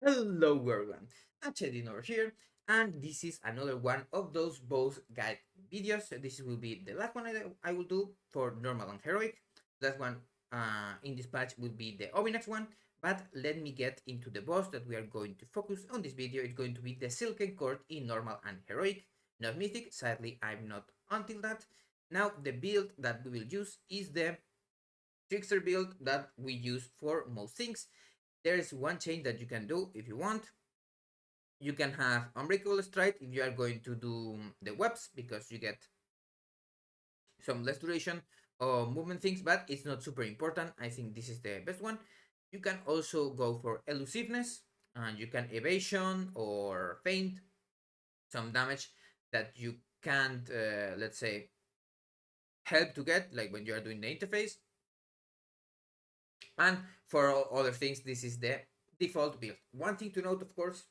Hello everyone, Hachadino over here, and this is another one of those boss guide videos. This will be the last one I will do for normal and heroic. That one in this patch will be the next one, but let me get into the boss that we are going to focus on this video. It's going to be the Silken Court in normal and heroic, not mythic. Sadly, I'm not until that. Now, the build that we will use is the Trickster build that we use for most things. There's one change that you can do if you want. You can have Unbreakable Strike if you are going to do the webs, because you get some less duration or movement things, but it's not super important. I think this is the best one. You can also go for elusiveness, and you can evasion or feint some damage that you can't, let's say, help to get, like when you are doing the interface. And for all other things, this is the default build. One thing to note, of course,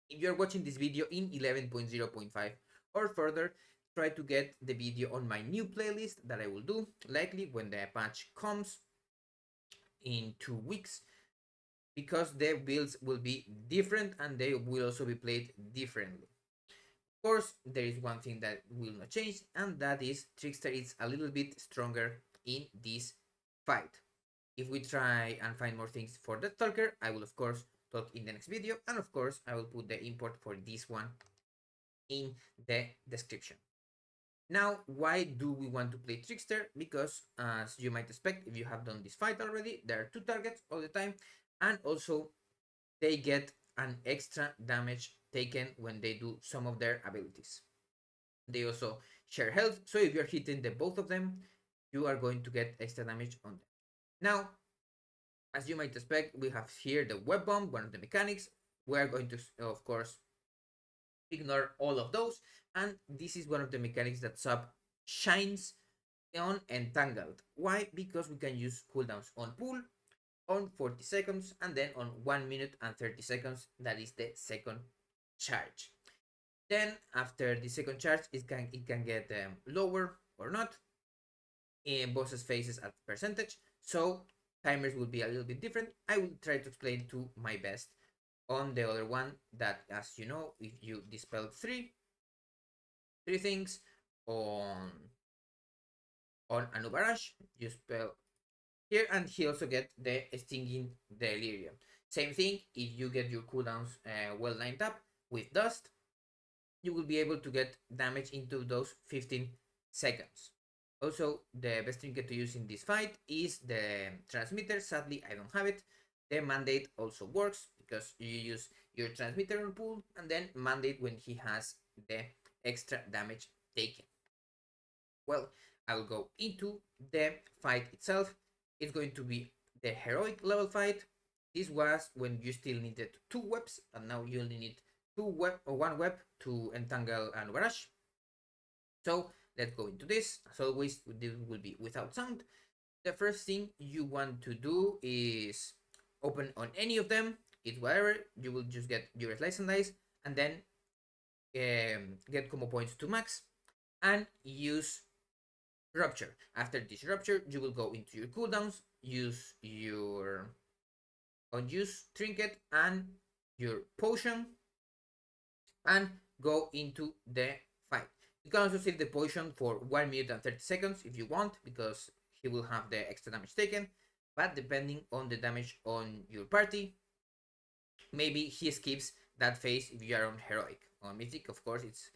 if you're watching this video in 11.0.5 or further, try to get the video on my new playlist that I will do, likely when the patch comes in 2 weeks, because the builds will be different and they will also be played differently. Of course, there is one thing that will not change, and that is Trickster is a little bit stronger in this fight. If we try and find more things for the Stalker, I will of course talk in the next video, and of course I will put the import for this one in the description. Now, why do we want to play Trickster? Because as you might expect, if you have done this fight already, there are two targets all the time, and also they get an extra damage taken when they do some of their abilities. They also share health, so if you're hitting the both of them, you are going to get extra damage on them. Now, as you might expect, we have here the web bomb, one of the mechanics. We are going to, of course, ignore all of those, and this is one of the mechanics that sub shines on Entangled. Why? Because we can use cooldowns on pull, on 40 seconds, and then on 1 minute and 30 seconds. That is the second charge. Then after the second charge, it can get lower or not in bosses faces at percentage, so timers will be a little bit different. I will try to explain to my best on the other one, that, as you know, if you dispel three things on Anubarash, you spell here, and he also get the Stinging Delirium. Same thing, if you get your cooldowns well lined up with Dust, you will be able to get damage into those 15 seconds. Also, the best trinket to use in this fight is the transmitter. Sadly, I don't have it. The mandate also works, because you use your transmitter on pull, and then mandate when he has the extra damage taken. Well, I will go into the fight itself. It's going to be the heroic level fight. This was when you still needed 2 webs, and now you only need 1 web to entangle and barrage. So let's go into this. As always, this will be without sound. The first thing you want to do is open on any of them. It's whatever. You will just get your slice and dice, and then get combo points to max, and use rupture. After this rupture, you will go into your cooldowns, use your unused trinket and your potion, and go into the fight. You can also save the potion for 1 minute and 30 seconds if you want, because he will have the extra damage taken. But depending on the damage on your party, maybe he skips that phase if you are on heroic. On mythic, of course, it's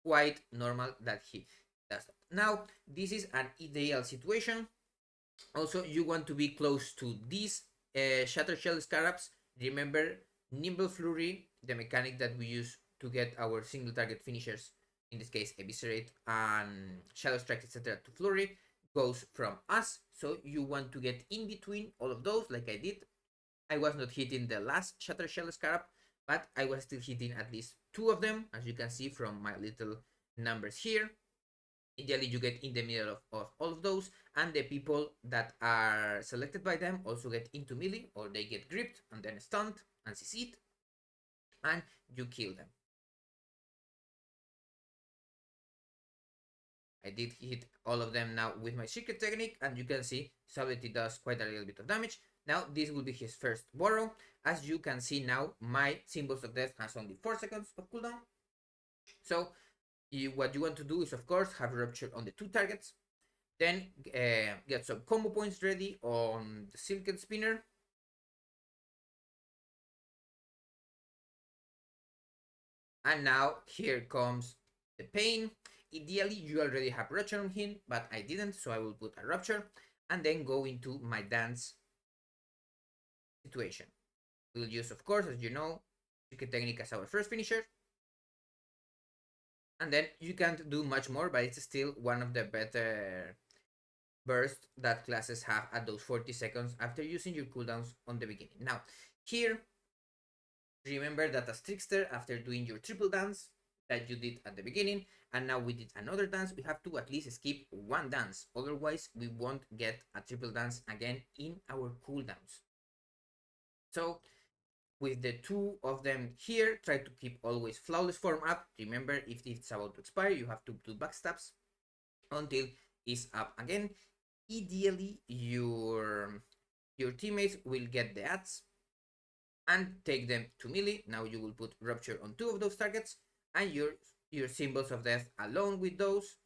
quite normal that he does that. Now, this is an ideal situation. Also, you want to be close to these Shatter Shell Scarabs. Remember, Nimble Flurry, the mechanic that we use to get our single target finishers, in this case Eviscerate and Shadow Strike, etc., to Flurry, goes from us. So you want to get in between all of those, like I did. I was not hitting the last Shatter Shell Scarab, but I was still hitting at least 2 of them, as you can see from my little numbers here. Ideally, you get in the middle of all of those, and the people that are selected by them also get into melee, or they get gripped and then stunned and CC'd, and you kill them. I did hit all of them now with my secret technique, and you can see Sublety does quite a little bit of damage. Now, this will be his first borrow, As you can see now, my Symbols of Death has only 4 seconds of cooldown. So what you want to do is, of course, have Rupture on the 2 targets. Then get some combo points ready on the Silken Spinner. And now here comes the pain. Ideally, you already have Rupture on him, but I didn't, so I will put a Rupture and then go into my dance situation. We'll use, of course, as you know, Secret Technique as our first finisher. And then you can't do much more, but it's still one of the better bursts that classes have at those 40 seconds after using your cooldowns on the beginning. Now, here, remember that as Trickster, after doing your triple dance that you did at the beginning, and now we did another dance, we have to at least skip one dance. Otherwise, we won't get a triple dance again in our cooldowns. So, with the 2 of them here, try to keep always Flawless Form up. Remember, if it's about to expire, you have to do backstabs until it's up again. Ideally, your teammates will get the ads and take them to melee. Now you will put Rupture on 2 of those targets and your Symbols of Death alone with those.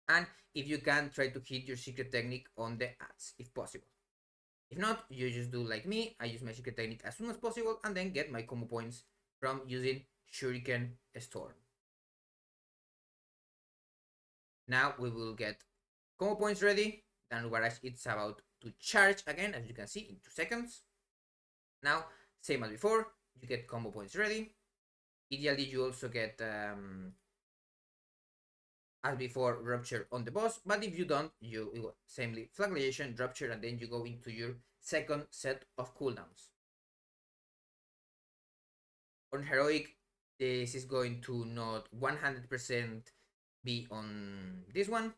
And if you can, try to hit your Secret Technique on the ads if possible. If not, you just do like me. I use my Secret Technique as soon as possible and then get my combo points from using Shuriken Storm. Now we will get combo points ready. Then whereas it's about to charge again, as you can see, in 2 seconds. Now, same as before, you get combo points ready. Ideally, you also get, as before, Rupture on the boss. But if you don't, you samely Flagellation, Rupture, and then you go into your second set of cooldowns. On Heroic, this is going to not 100% be on this one.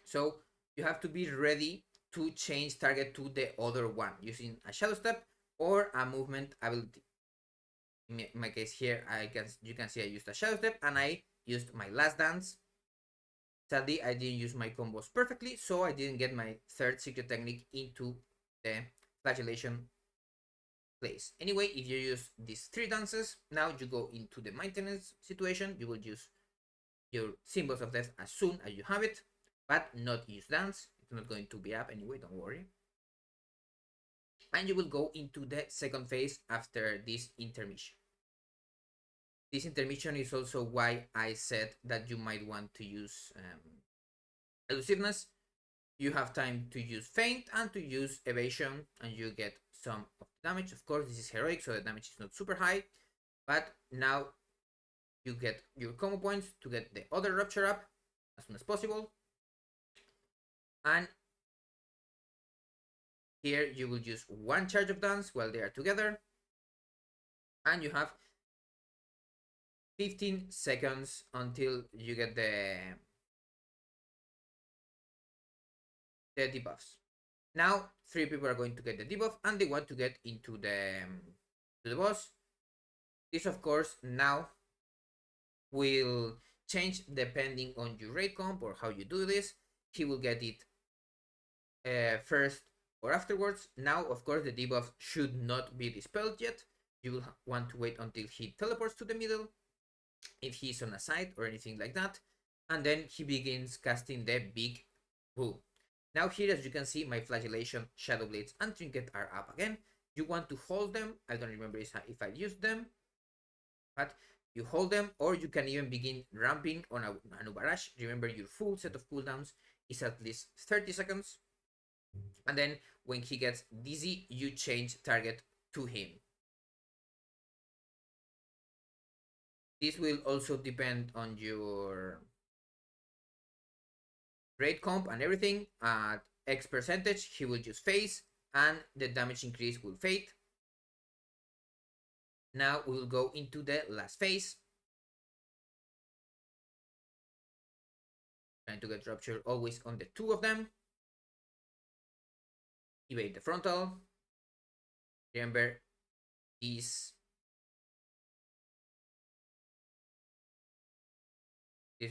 So you have to be ready to change target to the other one using a Shadow Step or a movement ability. In my case here, you can see I used a Shadow Step and I used my Last Dance. Sadly, I didn't use my combos perfectly, so I didn't get my third Secret Technique into the Flagellation place. Anyway, if you use these 3 dances, now you go into the maintenance situation. You will use your Symbols of Death as soon as you have it, but not use dance. It's not going to be up anyway, don't worry. And you will go into the second phase after this intermission. This intermission is also why I said that you might want to use elusiveness. You have time to use feint and to use evasion, and you get some of the damage. Of course, this is heroic, so the damage is not super high, but now you get your combo points to get the other Rupture up as soon as possible. And here you will use 1 charge of dance while they are together, and you have 15 seconds until you get the debuffs. Now 3 people are going to get the debuff and they want to get into the boss. This, of course, now will change depending on your raid comp or how you do this. He will get it first or afterwards. Now, of course, the debuff should not be dispelled yet. You will want to wait until he teleports to the middle, if he's on a side or anything like that, and then he begins casting the big boo. Now here, as you can see, my Flagellation, Shadow Blades, and Trinket are up again. You want to hold them. I don't remember if I used them, but you hold them, or you can even begin ramping on a Barrage. Remember, your full set of cooldowns is at least 30 seconds. And then when he gets dizzy, you change target to him. This will also depend on your raid comp and everything. At X percentage, he will just phase, and the damage increase will fade. Now we will go into the last phase. Trying to get Rupture always on the 2 of them. Evade the frontal. Remember, this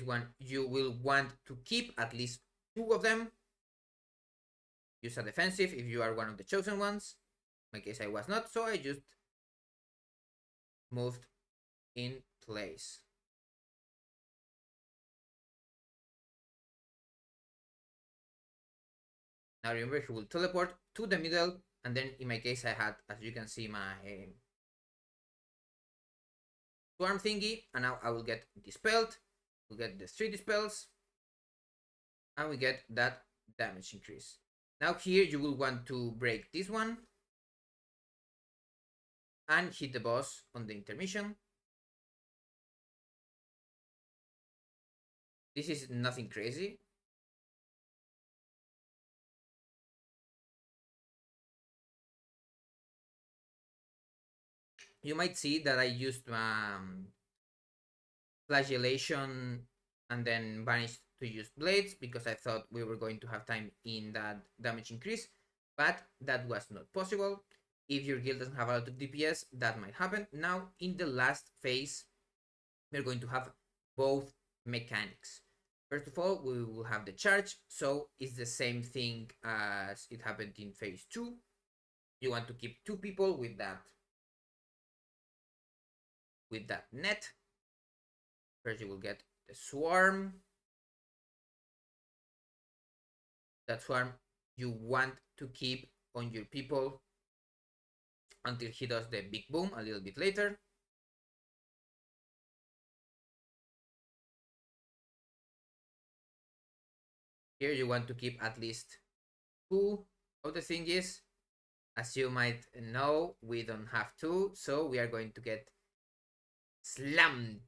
one you will want to keep at least 2 of them. Use a defensive if you are one of the chosen ones. my case I was not, so I just moved in place. Now remember, he will teleport to the middle, and then in my case I had, as you can see, my swarm thingy, and now I will get dispelled, we'll get the 3 dispels, and we get that damage increase. Now here you will want to break this one and hit the boss on the intermission. This is nothing crazy. You might see that I used flagellation and then vanished to use blades because I thought we were going to have time in that damage increase, but that was not possible. If your guild doesn't have a lot of DPS, that might happen. Now in the last phase, we're going to have both mechanics. First of all, we will have the charge, so it's the same thing as it happened in phase 2. You want to keep 2 people with that net. First you will get the swarm. That swarm you want to keep on your people until he does the big boom a little bit later. Here you want to keep at least 2 of the thingies. As you might know, we don't have 2, so we are going to get slammed.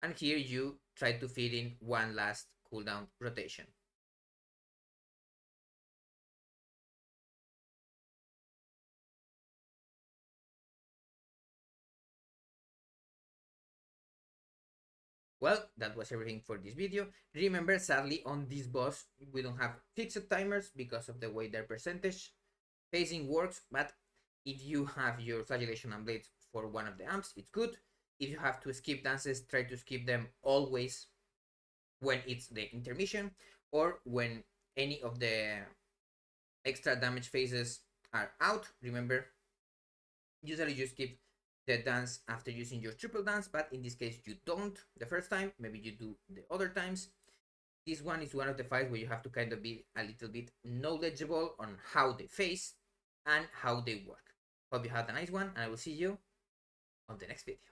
And here you try to fit in one last cooldown rotation. Well, that was everything for this video. Remember, sadly, on this boss, we don't have fixed timers because of the way their percentage phasing works, but if you have your flagellation and blades for one of the amps, it's good. If you have to skip dances, try to skip them always when it's the intermission or when any of the extra damage phases are out. Remember, usually you skip the dance after using your triple dance, but in this case you don't the first time, maybe you do the other times. This one is one of the fights where you have to kind of be a little bit knowledgeable on how they phase and how they work. Hope you had a nice one, and I will see you on the next video.